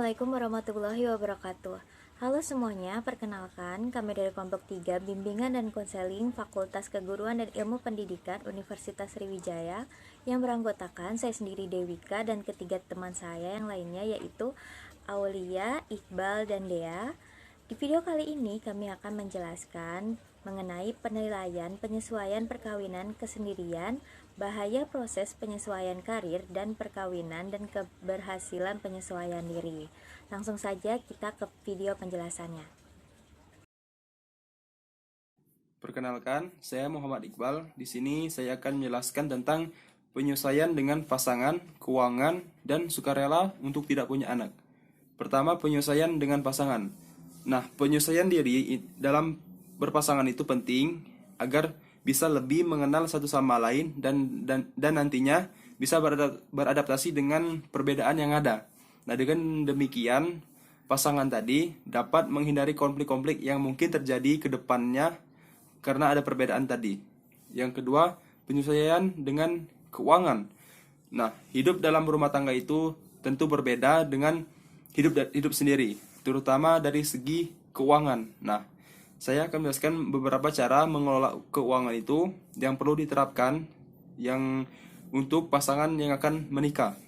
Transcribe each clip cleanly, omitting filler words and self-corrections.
Assalamualaikum warahmatullahi wabarakatuh. Halo semuanya, perkenalkan kami dari kelompok 3 Bimbingan dan Konseling Fakultas Keguruan dan Ilmu Pendidikan Universitas Sriwijaya yang beranggotakan saya sendiri Dewika dan ketiga teman saya yang lainnya yaitu Aulia, Iqbal, dan Dea. Di video kali ini kami akan menjelaskan mengenai penilaian penyesuaian perkawinan kesendirian, bahaya proses penyesuaian karir dan perkawinan, dan keberhasilan penyesuaian diri. Langsung saja kita ke video penjelasannya. Perkenalkan, saya Muhammad Iqbal. Di sini saya akan menjelaskan tentang penyesuaian dengan pasangan, keuangan, dan sukarela untuk tidak punya anak. Pertama, penyesuaian dengan pasangan. Nah, penyesuaian diri dalam berpasangan itu penting agar bisa lebih mengenal satu sama lain dan nantinya bisa beradaptasi dengan perbedaan yang ada. Nah, dengan demikian, pasangan tadi dapat menghindari konflik-konflik yang mungkin terjadi ke depannya karena ada perbedaan tadi. Yang kedua, penyesuaian dengan keuangan. Nah, hidup dalam rumah tangga itu tentu berbeda dengan hidup sendiri, terutama dari segi keuangan. Nah, saya akan menjelaskan beberapa cara mengelola keuangan itu yang perlu diterapkan yang untuk pasangan yang akan menikah.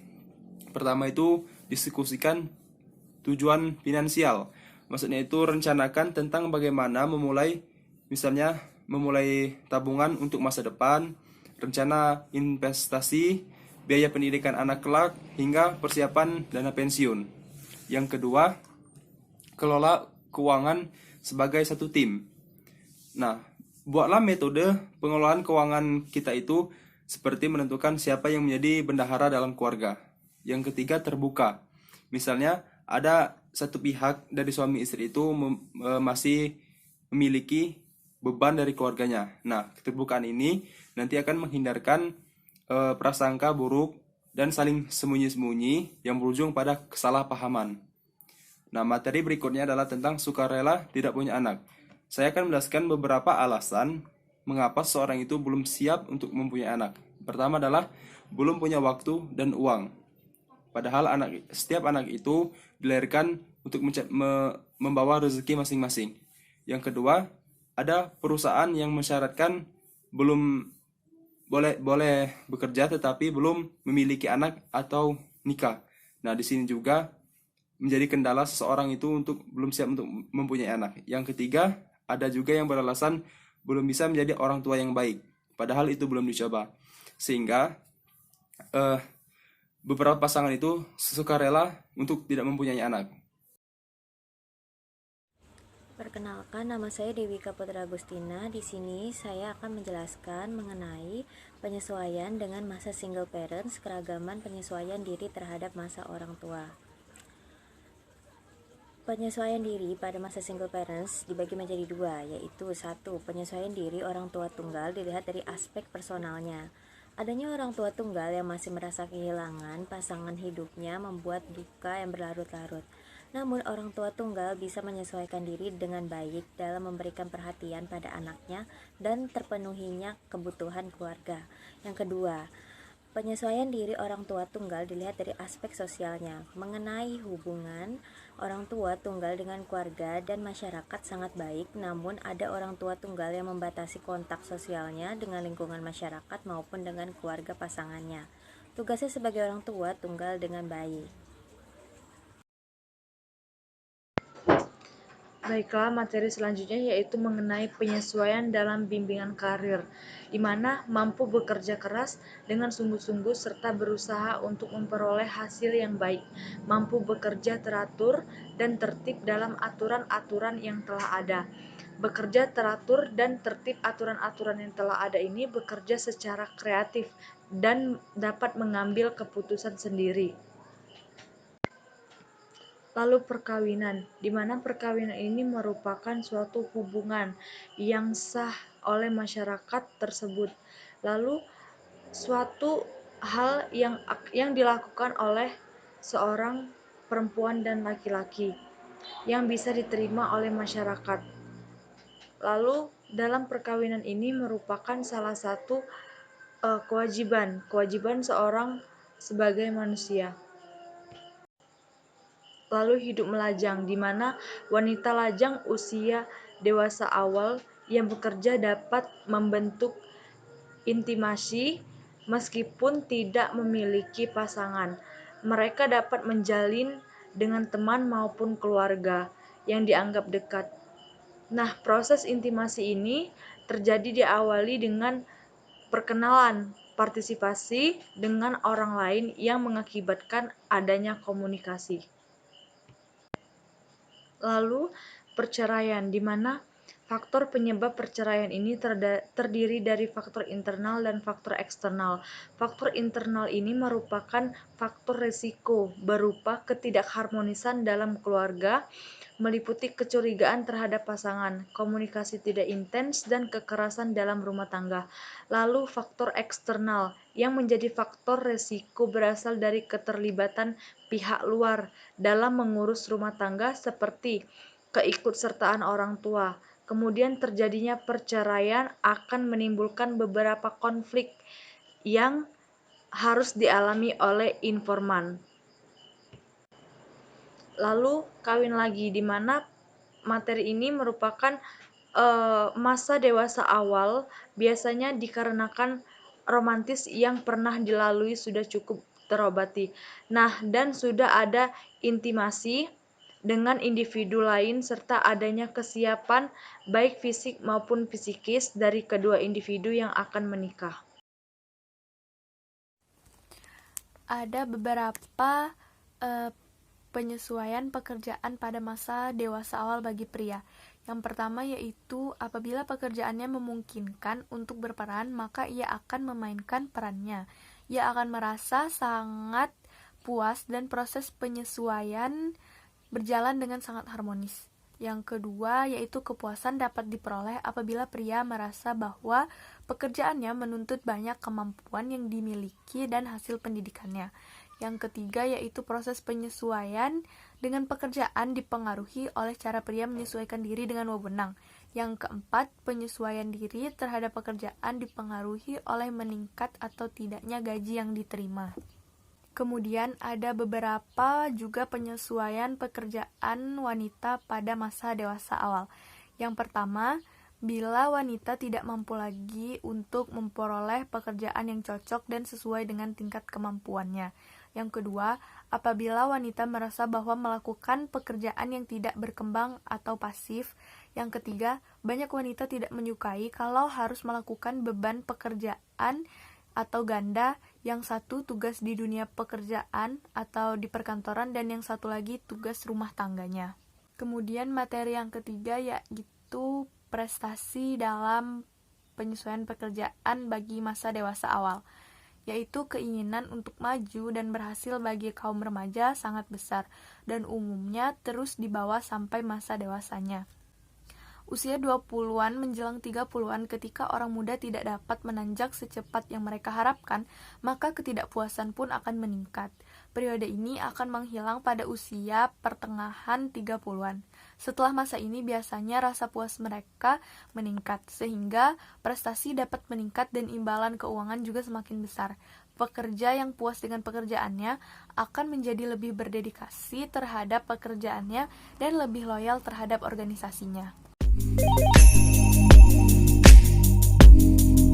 Pertama itu diskusikan tujuan finansial. Maksudnya itu rencanakan tentang bagaimana misalnya memulai tabungan untuk masa depan, rencana investasi, biaya pendidikan anak kelak, hingga persiapan dana pensiun. Yang kedua, kelola keuangan sebagai satu tim. Nah, buatlah metode pengelolaan keuangan kita itu seperti menentukan siapa yang menjadi bendahara dalam keluarga. Yang ketiga, terbuka. Misalnya, ada satu pihak dari suami istri itu masih memiliki beban dari keluarganya. Nah, keterbukaan ini nanti akan menghindarkan prasangka buruk dan saling sembunyi-sembunyi yang berujung pada kesalahpahaman. Nah, materi berikutnya adalah tentang sukarela tidak punya anak. Saya akan menjelaskan beberapa alasan mengapa seorang itu belum siap untuk mempunyai anak. Pertama adalah belum punya waktu dan uang. Padahal setiap anak itu dilahirkan untuk membawa rezeki masing-masing. Yang kedua, ada perusahaan yang mensyaratkan belum boleh bekerja tetapi belum memiliki anak atau nikah. Nah, di sini juga menjadi kendala seseorang itu untuk belum siap untuk mempunyai anak. Yang ketiga, ada juga yang beralasan belum bisa menjadi orang tua yang baik, padahal itu belum dicoba. Sehingga beberapa pasangan itu sukarela untuk tidak mempunyai anak. Perkenalkan, nama saya Dewika Putra Agustina. Di sini saya akan menjelaskan mengenai penyesuaian dengan masa single parents, keragaman penyesuaian diri terhadap masa orang tua. Penyesuaian diri pada masa single parents dibagi menjadi dua, yaitu satu, penyesuaian diri orang tua tunggal dilihat dari aspek personalnya. Adanya orang tua tunggal yang masih merasa kehilangan pasangan hidupnya membuat duka yang berlarut-larut. Namun orang tua tunggal bisa menyesuaikan diri dengan baik dalam memberikan perhatian pada anaknya dan terpenuhinya kebutuhan keluarga. Yang kedua, penyesuaian diri orang tua tunggal dilihat dari aspek sosialnya. Mengenai hubungan orang tua tunggal dengan keluarga dan masyarakat sangat baik, namun ada orang tua tunggal yang membatasi kontak sosialnya dengan lingkungan masyarakat maupun dengan keluarga pasangannya. Tugasnya sebagai orang tua tunggal dengan baik. Baiklah, materi selanjutnya yaitu mengenai penyesuaian dalam bimbingan karir, di mana mampu bekerja keras dengan sungguh-sungguh serta berusaha untuk memperoleh hasil yang baik, mampu bekerja teratur dan tertib dalam aturan-aturan yang telah ada. Bekerja teratur dan tertib aturan-aturan yang telah ada ini bekerja secara kreatif dan dapat mengambil keputusan sendiri. Lalu perkawinan, di mana perkawinan ini merupakan suatu hubungan yang sah oleh masyarakat tersebut. Lalu suatu hal yang dilakukan oleh seorang perempuan dan laki-laki yang bisa diterima oleh masyarakat. Lalu dalam perkawinan ini merupakan salah satu kewajiban seorang sebagai manusia. lalu hidup melajang, di mana wanita lajang usia dewasa awal yang bekerja dapat membentuk intimasi meskipun tidak memiliki pasangan. Mereka dapat menjalin dengan teman maupun keluarga yang dianggap dekat. Nah, proses intimasi ini terjadi diawali dengan perkenalan, partisipasi dengan orang lain yang mengakibatkan adanya komunikasi. Lalu perceraian, di mana faktor penyebab perceraian ini terdiri dari faktor internal dan faktor eksternal. Faktor internal ini merupakan faktor risiko berupa ketidakharmonisan dalam keluarga, meliputi kecurigaan terhadap pasangan, komunikasi tidak intens, dan kekerasan dalam rumah tangga. Lalu faktor eksternal yang menjadi faktor risiko berasal dari keterlibatan pihak luar dalam mengurus rumah tangga seperti keikutsertaan orang tua. Kemudian terjadinya perceraian akan menimbulkan beberapa konflik yang harus dialami oleh informan. Lalu kawin lagi, di mana materi ini merupakan masa dewasa awal, biasanya dikarenakan romantis yang pernah dilalui sudah cukup terobati. Nah, dan sudah ada intimasi dengan individu lain serta adanya kesiapan baik fisik maupun psikis dari kedua individu yang akan menikah. Ada beberapa penyesuaian pekerjaan pada masa dewasa awal bagi pria. Yang pertama yaitu apabila pekerjaannya memungkinkan untuk berperan, maka ia akan memainkan perannya. Ia akan merasa sangat puas dan proses penyesuaian berjalan dengan sangat harmonis. Yang kedua yaitu kepuasan dapat diperoleh apabila pria merasa bahwa pekerjaannya menuntut banyak kemampuan yang dimiliki dan hasil pendidikannya. Yang ketiga yaitu proses penyesuaian dengan pekerjaan dipengaruhi oleh cara pria menyesuaikan diri dengan wewenang. Yang keempat, penyesuaian diri terhadap pekerjaan dipengaruhi oleh meningkat atau tidaknya gaji yang diterima. Kemudian ada beberapa juga penyesuaian pekerjaan wanita pada masa dewasa awal. Yang pertama, bila wanita tidak mampu lagi untuk memperoleh pekerjaan yang cocok dan sesuai dengan tingkat kemampuannya. Yang kedua, apabila wanita merasa bahwa melakukan pekerjaan yang tidak berkembang atau pasif. Yang ketiga, banyak wanita tidak menyukai kalau harus melakukan beban pekerjaan atau ganda, yang satu tugas di dunia pekerjaan atau di perkantoran dan yang satu lagi tugas rumah tangganya. Kemudian materi yang ketiga yaitu prestasi dalam penyesuaian pekerjaan bagi masa dewasa awal, yaitu keinginan untuk maju dan berhasil bagi kaum remaja sangat besar dan umumnya terus dibawa sampai masa dewasanya. Usia 20-an menjelang 30-an ketika orang muda tidak dapat menanjak secepat yang mereka harapkan, maka ketidakpuasan pun akan meningkat. Periode ini akan menghilang pada usia pertengahan 30-an. Setelah masa ini biasanya rasa puas mereka meningkat, sehingga prestasi dapat meningkat dan imbalan keuangan juga semakin besar. Pekerja yang puas dengan pekerjaannya akan menjadi lebih berdedikasi terhadap pekerjaannya dan lebih loyal terhadap organisasinya.